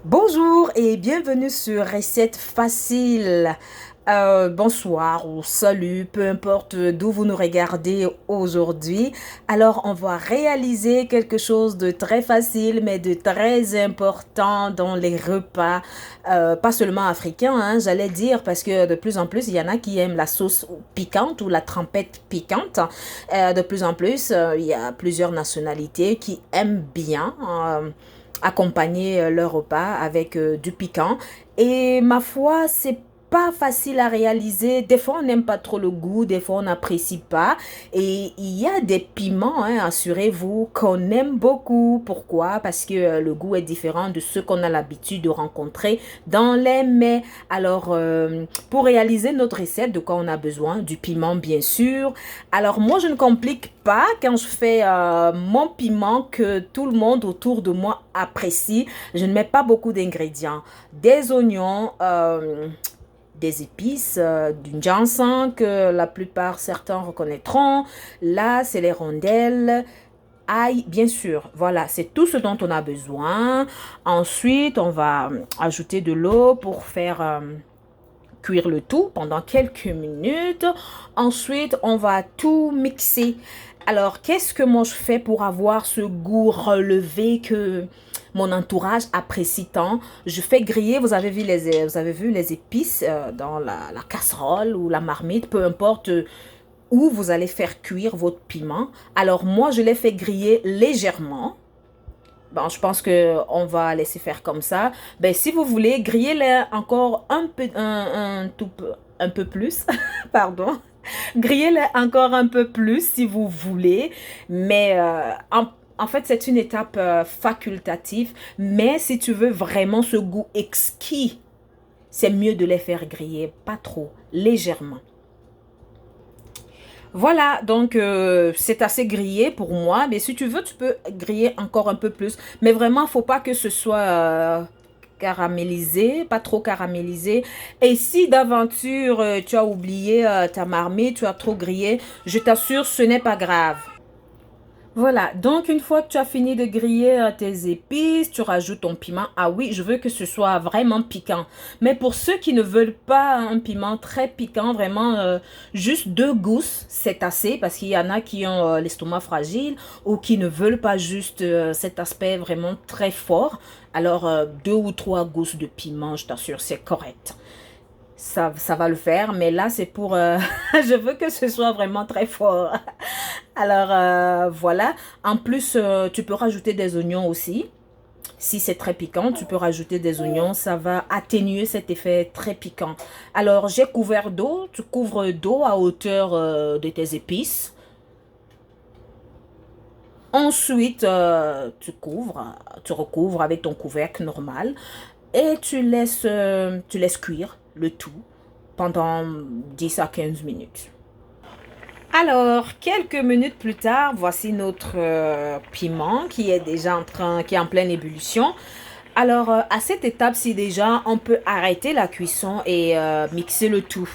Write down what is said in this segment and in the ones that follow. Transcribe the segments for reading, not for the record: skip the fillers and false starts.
Bonjour et bienvenue sur Recette Facile. Bonsoir ou salut, peu importe d'où vous nous regardez aujourd'hui. Alors, on va réaliser quelque chose de très facile, mais de très important dans les repas, pas seulement africains, hein, j'allais dire, parce que de plus en plus, il y en a qui aiment la sauce piquante ou la trempette piquante. De plus en plus, il y a plusieurs nationalités qui aiment bien accompagner leur repas avec du piquant. Et ma foi, c'est pas facile à réaliser. Des fois, on n'aime pas trop le goût, des fois, on n'apprécie pas. Et il y a des piments, hein, assurez-vous, qu'on aime beaucoup. Pourquoi? Parce que le goût est différent de ce qu'on a l'habitude de rencontrer dans les mets. Alors, pour réaliser notre recette, de quoi on a besoin? Du piment, bien sûr. Alors, moi, je ne complique pas quand je fais mon piment que tout le monde autour de moi apprécie. Je ne mets pas beaucoup d'ingrédients. Des oignons, des épices, du ginseng que la plupart certains reconnaîtront. Là, c'est les rondelles. Ail, bien sûr. Voilà, c'est tout ce dont on a besoin. Ensuite, on va ajouter de l'eau pour faire cuire le tout pendant quelques minutes. Ensuite, on va tout mixer. Alors, qu'est-ce que moi je fais pour avoir ce goût relevé que mon entourage apprécie tant? Je fais griller, vous avez vu les épices dans la casserole ou la marmite, peu importe où vous allez faire cuire votre piment. Alors, moi, je les fais griller légèrement. Bon, je pense que on va laisser faire comme ça. Ben, si vous voulez, grillez-les encore un peu plus. Pardon. Grillez-les encore un peu plus si vous voulez. Mais en fait, c'est une étape facultative. Mais si tu veux vraiment ce goût exquis, c'est mieux de les faire griller, pas trop, légèrement. Voilà, donc c'est assez grillé pour moi. Mais si tu veux, tu peux griller encore un peu plus. Mais vraiment, faut pas que ce soit caramélisé, pas trop caramélisé. Et si d'aventure tu as oublié ta marmite, tu as trop grillé, je t'assure, ce n'est pas grave. Voilà, donc une fois que tu as fini de griller tes épices, tu rajoutes ton piment. Ah oui, je veux que ce soit vraiment piquant. Mais pour ceux qui ne veulent pas un piment très piquant, vraiment juste 2 gousses, c'est assez parce qu'il y en a qui ont l'estomac fragile ou qui ne veulent pas juste cet aspect vraiment très fort. Alors 2 ou 3 gousses de piment, je t'assure, c'est correct. Ça va le faire, mais là c'est pour... je veux que ce soit vraiment très fort. Alors voilà, en plus tu peux rajouter des oignons aussi. Si c'est très piquant, tu peux rajouter des oignons, ça va atténuer cet effet très piquant. Alors j'ai couvert d'eau, tu couvres d'eau à hauteur de tes épices. Ensuite, tu recouvres avec ton couvercle normal et tu laisses cuire le tout pendant 10 à 15 minutes. Alors, quelques minutes plus tard, voici notre piment qui est déjà qui est en pleine ébullition. Alors, à cette étape-ci déjà, on peut arrêter la cuisson et mixer le tout.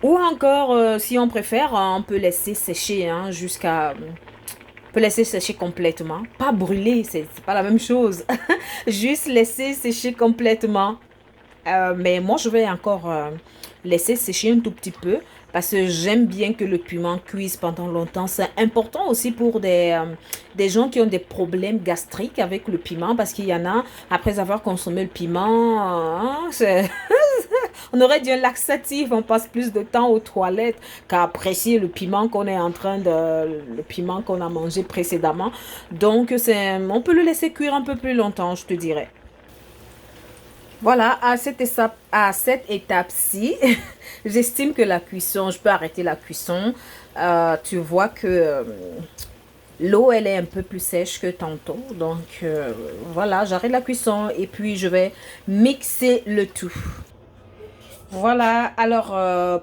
Ou encore, si on préfère, on peut laisser sécher hein, on peut laisser sécher complètement. Pas brûler, c'est pas la même chose. Juste laisser sécher complètement. Mais moi, je vais encore laisser sécher un tout petit peu parce que j'aime bien que le piment cuise pendant longtemps. C'est important aussi pour des gens qui ont des problèmes gastriques avec le piment parce qu'il y en a, après avoir consommé le piment, on aurait dit un laxatif. On passe plus de temps aux toilettes qu'à apprécier le piment qu'on est en train le piment qu'on a mangé précédemment. Donc, on peut le laisser cuire un peu plus longtemps, je te dirais. Voilà, à cette étape-ci, j'estime que la cuisson, je peux arrêter la cuisson. Tu vois que l'eau, elle est un peu plus sèche que tantôt. Donc, voilà, j'arrête la cuisson et puis je vais mixer le tout. Voilà, alors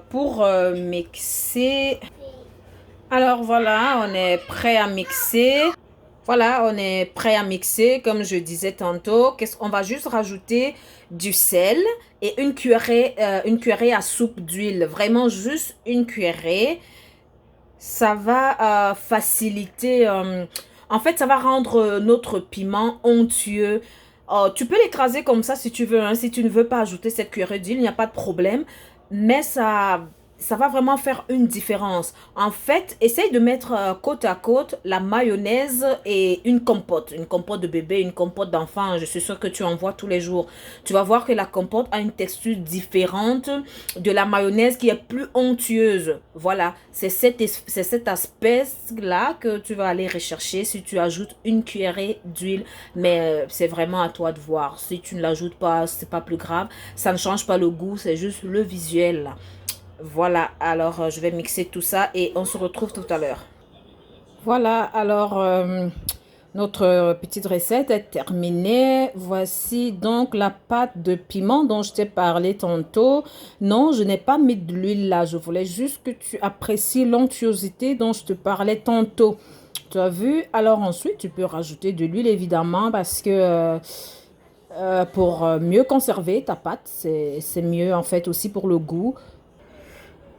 pour mixer, alors voilà, on est prêt à mixer. Voilà, on est prêt à mixer, comme je disais tantôt. Qu'est-ce qu'on va juste rajouter du sel et une cuillerée à soupe d'huile. Vraiment juste une cuillerée. Ça va faciliter. En fait, ça va rendre notre piment onctueux. Tu peux l'écraser comme ça si tu veux, hein. Si tu ne veux pas ajouter cette cuillerée d'huile, il n'y a pas de problème. Mais ça va vraiment faire une différence. En fait, essaye de mettre côte à côte la mayonnaise et une compote de bébé, une compote d'enfant. Je suis sûre que tu en vois tous les jours. Tu vas voir que la compote a une texture différente de la mayonnaise qui est plus onctueuse. Voilà, c'est cet aspect-là que tu vas aller rechercher si tu ajoutes une cuillerée d'huile. Mais c'est vraiment à toi de voir. Si tu ne l'ajoutes pas, c'est pas plus grave. Ça ne change pas le goût, c'est juste le visuel là. Voilà, alors je vais mixer tout ça et on se retrouve tout à l'heure. Voilà, alors notre petite recette est terminée. Voici donc la pâte de piment dont je t'ai parlé tantôt. Non, je n'ai pas mis de l'huile là. Je voulais juste que tu apprécies l'onctuosité dont je te parlais tantôt. Tu as vu? Alors ensuite, tu peux rajouter de l'huile évidemment parce que pour mieux conserver ta pâte, c'est mieux en fait aussi pour le goût.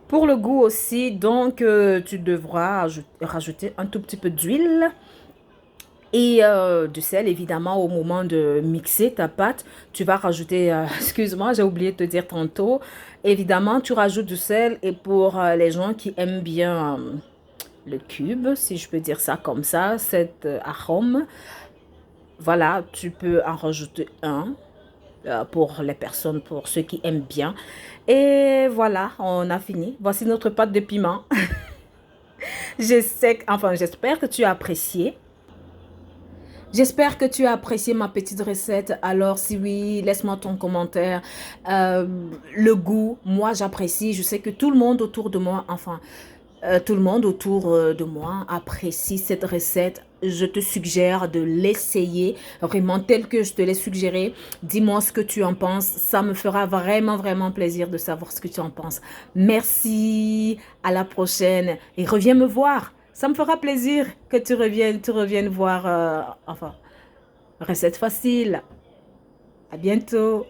Pour le goût aussi, donc, tu devras rajouter un tout petit peu d'huile et du sel, évidemment, au moment de mixer ta pâte. Tu vas rajouter, excuse-moi, j'ai oublié de te dire tantôt, évidemment, tu rajoutes du sel et pour les gens qui aiment bien le cube, si je peux dire ça comme ça, cet arôme, voilà, tu peux en rajouter un pour les personnes, pour ceux qui aiment bien. Et voilà, on a fini. Voici notre pâte de piment. J'espère que tu as apprécié. J'espère que tu as apprécié ma petite recette. Alors, si oui, laisse-moi ton commentaire. Le goût, moi, j'apprécie. Je sais que tout le monde autour de moi, tout le monde autour de moi apprécie cette recette. Je te suggère de l'essayer vraiment tel que je te l'ai suggéré. Dis-moi ce que tu en penses. Ça me fera vraiment, vraiment plaisir de savoir ce que tu en penses. Merci. À la prochaine. Et reviens me voir. Ça me fera plaisir que tu reviennes voir, recette facile. À bientôt.